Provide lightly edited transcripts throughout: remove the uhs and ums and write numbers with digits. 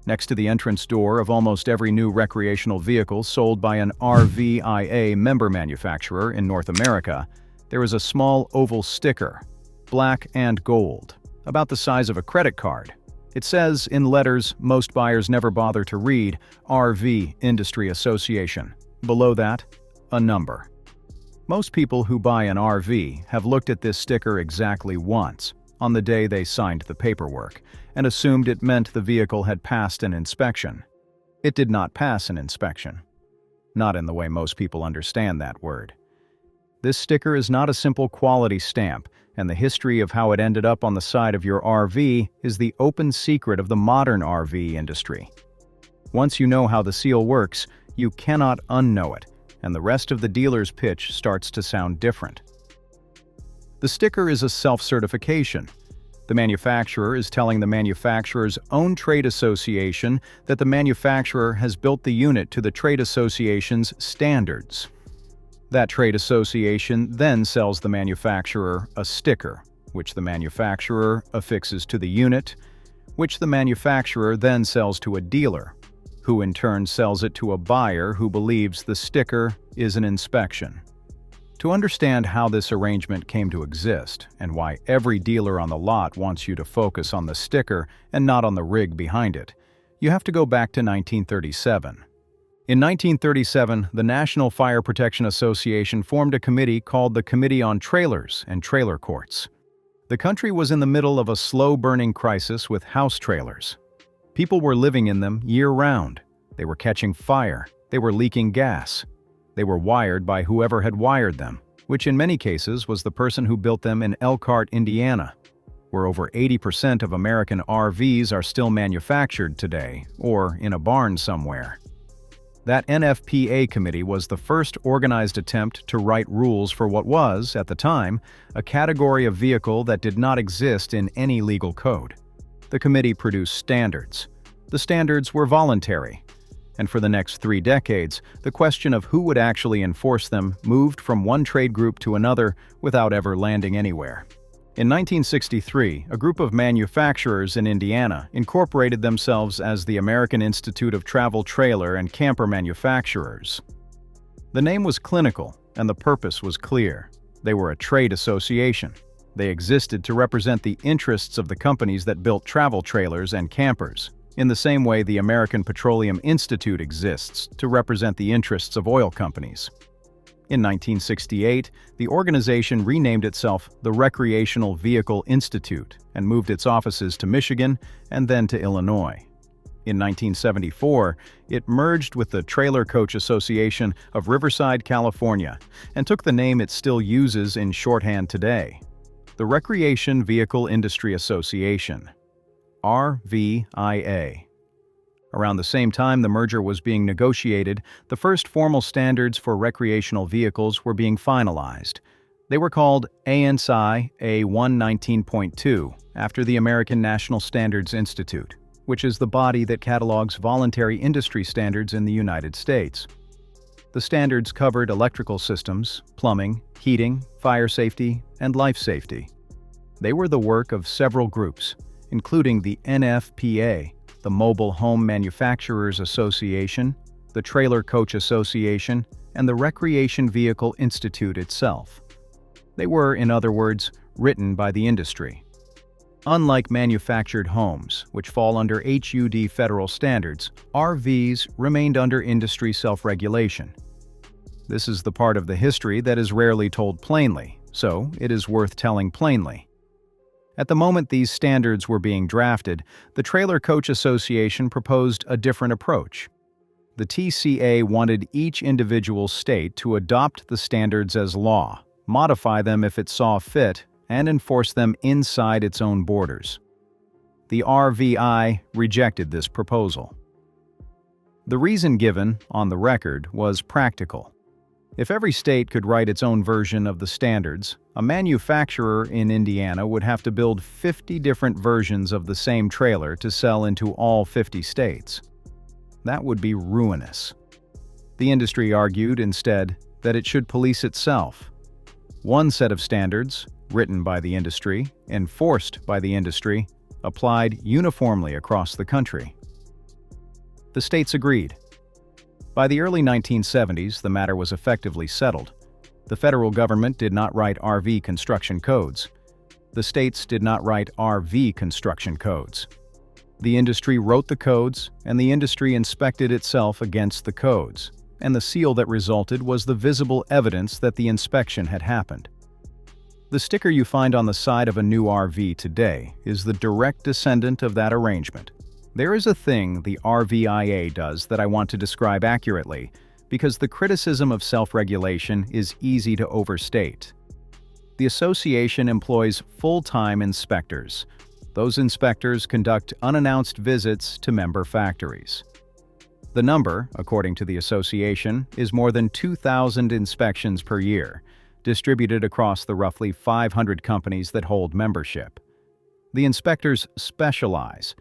Next to the entrance door of almost every new recreational vehicle sold by an RVIA member manufacturer in North America, there is a small oval sticker, black and gold, about the size of a credit card. It says, in letters most buyers never bother to read, RV Industry Association. Below that, a number. Most people who buy an RV have looked at this sticker exactly once, on the day they signed the paperwork, and assumed it meant the vehicle had passed an inspection. It did not pass an inspection. Not in the way most people understand that word. This sticker is not a simple quality stamp, and the history of how it ended up on the side of your RV is the open secret of the modern RV industry. Once you know how the seal works, you cannot unknow it, and the rest of the dealer's pitch starts to sound different. The sticker is a self-certification. The manufacturer is telling the manufacturer's own trade association that the manufacturer has built the unit to the trade association's standards. That trade association then sells the manufacturer a sticker, which the manufacturer affixes to the unit, which the manufacturer then sells to a dealer, who in turn sells it to a buyer who believes the sticker is an inspection. To understand how this arrangement came to exist, and why every dealer on the lot wants you to focus on the sticker and not on the rig behind it, you have to go back to 1937. In 1937, the National Fire Protection Association formed a committee called the Committee on Trailers and Trailer Courts. The country was in the middle of a slow-burning crisis with house trailers. People were living in them year-round. They were catching fire. They were leaking gas. They were wired by whoever had wired them, which in many cases was the person who built them in Elkhart, Indiana, where over 80% of American RVs are still manufactured today, or in a barn somewhere. That NFPA committee was the first organized attempt to write rules for what was, at the time, a category of vehicle that did not exist in any legal code. The committee produced standards. The standards were voluntary. And for the next 3 decades, the question of who would actually enforce them moved from one trade group to another without ever landing anywhere. In 1963, a group of manufacturers in Indiana incorporated themselves as the American Institute of Travel Trailer and Camper Manufacturers. The name was clinical, and the purpose was clear. They were a trade association. They existed to represent the interests of the companies that built travel trailers and campers, in the same way the American Petroleum Institute exists to represent the interests of oil companies. In 1968, the organization renamed itself the Recreational Vehicle Institute and moved its offices to Michigan and then to Illinois. In 1974, it merged with the Trailer Coach Association of Riverside, California, and took the name it still uses in shorthand today, the Recreation Vehicle Industry Association, RVIA. Around the same time the merger was being negotiated, the first formal standards for recreational vehicles were being finalized. They were called ANSI A119.2, after the American National Standards Institute, which is the body that catalogs voluntary industry standards in the United States. The standards covered electrical systems, plumbing, heating, fire safety, and life safety. They were the work of several groups, including the NFPA, the Mobile Home Manufacturers Association, the Trailer Coach Association, and the Recreation Vehicle Institute itself. They were, in other words, written by the industry. Unlike manufactured homes, which fall under HUD federal standards, RVs remained under industry self-regulation. This is the part of the history that is rarely told plainly, so it is worth telling plainly. At the moment these standards were being drafted, the Trailer Coach Association proposed a different approach. The TCA wanted each individual state to adopt the standards as law, modify them if it saw fit, and enforce them inside its own borders. The RVI rejected this proposal. The reason given, on the record, was practical. If every state could write its own version of the standards, a manufacturer in Indiana would have to build 50 different versions of the same trailer to sell into all 50 states. That would be ruinous. The industry argued, instead, that it should police itself. One set of standards, written by the industry, enforced by the industry, applied uniformly across the country. The states agreed. By the early 1970s, the matter was effectively settled. The federal government did not write RV construction codes. The states did not write RV construction codes. The industry wrote the codes, and the industry inspected itself against the codes, and the seal that resulted was the visible evidence that the inspection had happened. The sticker you find on the side of a new RV today is the direct descendant of that arrangement. There is a thing the RVIA does that I want to describe accurately, because the criticism of self-regulation is easy to overstate. The association employs full-time inspectors. Those inspectors conduct unannounced visits to member factories. The number, according to the association, is more than 2,000 inspections per year, distributed across the roughly 500 companies that hold membership. The inspectors specialize.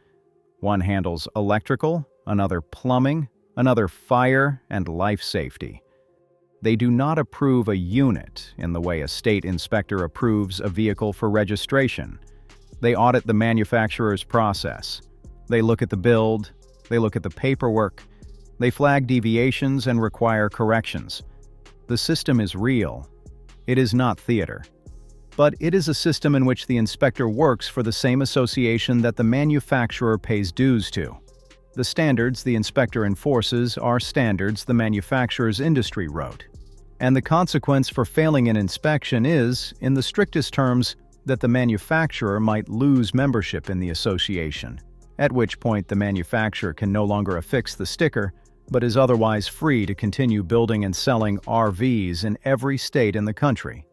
One handles electrical, another plumbing, another fire and life safety. They do not approve a unit in the way a state inspector approves a vehicle for registration. They audit the manufacturer's process. They look at the build, they look at the paperwork, they flag deviations and require corrections. The system is real. It is not theater. But it is a system in which the inspector works for the same association that the manufacturer pays dues to. The standards the inspector enforces are standards the manufacturer's industry wrote. And the consequence for failing an inspection is, in the strictest terms, that the manufacturer might lose membership in the association, at which point the manufacturer can no longer affix the sticker, but is otherwise free to continue building and selling RVs in every state in the country.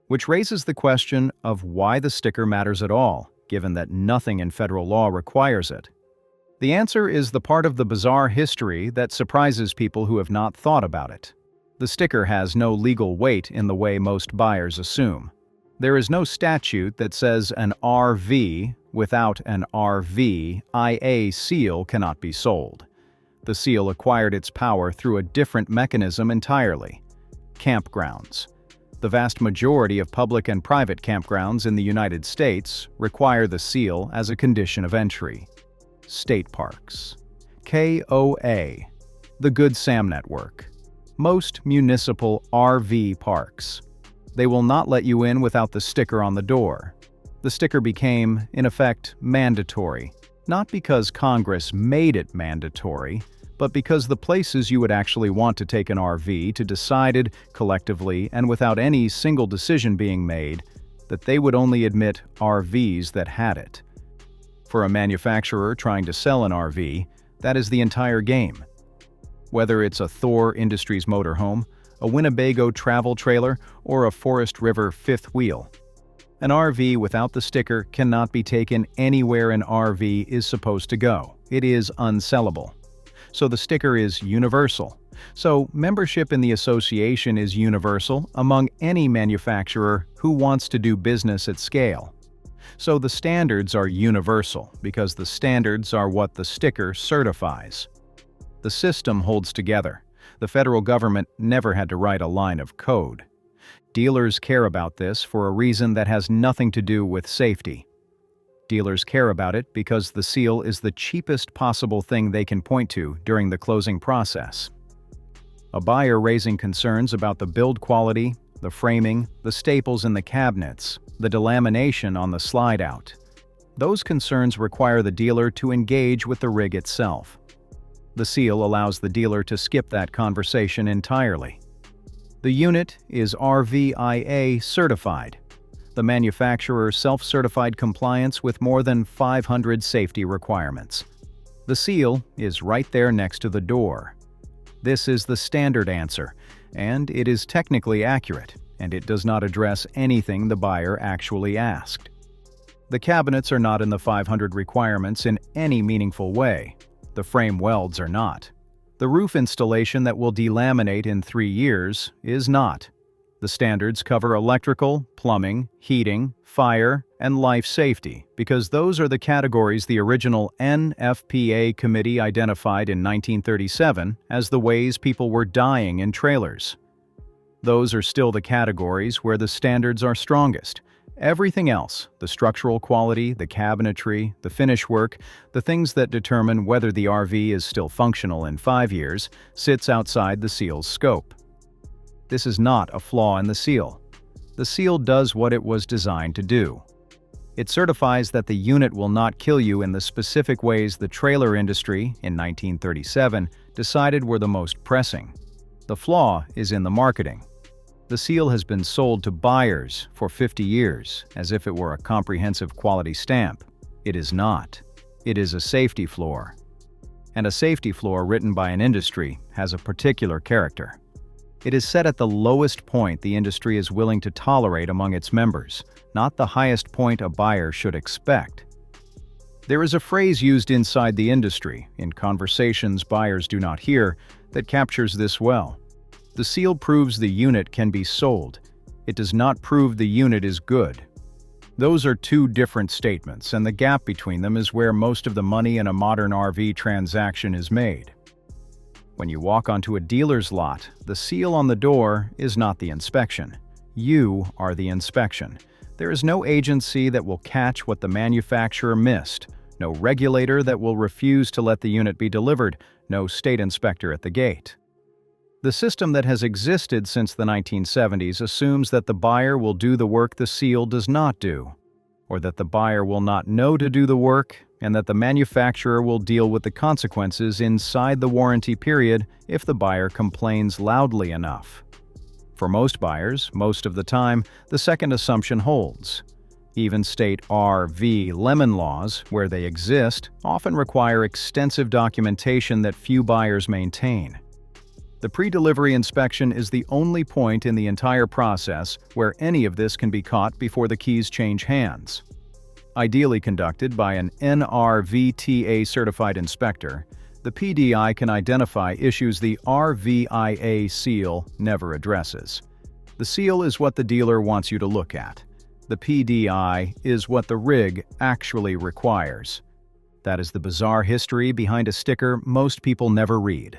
Which raises the question of why the sticker matters at all, given that nothing in federal law requires it. The answer is the part of the bizarre history that surprises people who have not thought about it. The sticker has no legal weight in the way most buyers assume. There is no statute that says an RV without an RVIA seal cannot be sold. The seal acquired its power through a different mechanism entirely: campgrounds. The vast majority of public and private campgrounds in the United States require the seal as a condition of entry. State parks. KOA. The Good Sam Network. Most municipal RV parks. They will not let you in without the sticker on the door. The sticker became, in effect, mandatory, not because Congress made it mandatory, but because the places you would actually want to take an RV to decided, collectively and without any single decision being made, that they would only admit RVs that had it. For a manufacturer trying to sell an RV, that is the entire game. Whether it's a Thor Industries motorhome, a Winnebago travel trailer, or a Forest River fifth wheel, an RV without the sticker cannot be taken anywhere an RV is supposed to go. It is unsellable. So the sticker is universal. So membership in the association is universal among any manufacturer who wants to do business at scale. So the standards are universal because the standards are what the sticker certifies. The system holds together. The federal government never had to write a line of code. Dealers care about this for a reason that has nothing to do with safety. Dealers care about it because the seal is the cheapest possible thing they can point to during the closing process. A buyer raising concerns about the build quality, the framing, the staples in the cabinets, the delamination on the slide-out. Those concerns require the dealer to engage with the rig itself. The seal allows the dealer to skip that conversation entirely. The unit is RVIA certified. The manufacturer self-certified compliance with more than 500 safety requirements. The seal is right there next to the door. This is the standard answer, and it is technically accurate, and it does not address anything the buyer actually asked. The cabinets are not in the 500 requirements in any meaningful way. The frame welds are not. The roof installation that will delaminate in 3 years is not. The standards cover electrical, plumbing, heating, fire, and life safety because those are the categories the original NFPA committee identified in 1937 as the ways people were dying in trailers. Those are still the categories where the standards are strongest, Everything else, the structural quality, the cabinetry, the finish work, the things that determine whether the RV is still functional in 5 years, sits outside the seal's scope. This is not a flaw in the seal. The seal does what it was designed to do. It certifies that the unit will not kill you in the specific ways the trailer industry, in 1937, decided were the most pressing. The flaw is in the marketing. The seal has been sold to buyers for 50 years, as if it were a comprehensive quality stamp. It is not. It is a safety floor. And a safety floor written by an industry has a particular character. It is set at the lowest point the industry is willing to tolerate among its members, not the highest point a buyer should expect. There is a phrase used inside the industry, in conversations buyers do not hear, that captures this well. The seal proves the unit can be sold. It does not prove the unit is good. Those are two different statements, and the gap between them is where most of the money in a modern RV transaction is made. When you walk onto a dealer's lot, the seal on the door is not the inspection. You are the inspection. There is no agency that will catch what the manufacturer missed, no regulator that will refuse to let the unit be delivered, no state inspector at the gate. The system that has existed since the 1970s assumes that the buyer will do the work the seal does not do, or that the buyer will not know to do the work, and that the manufacturer will deal with the consequences inside the warranty period if the buyer complains loudly enough. For most buyers, most of the time, the second assumption holds. Even state RV lemon laws, where they exist, often require extensive documentation that few buyers maintain. The pre-delivery inspection is the only point in the entire process where any of this can be caught before the keys change hands. Ideally conducted by an NRVTA certified inspector, the PDI can identify issues the RVIA seal never addresses. The seal is what the dealer wants you to look at. The PDI is what the rig actually requires. That is the bizarre history behind a sticker most people never read.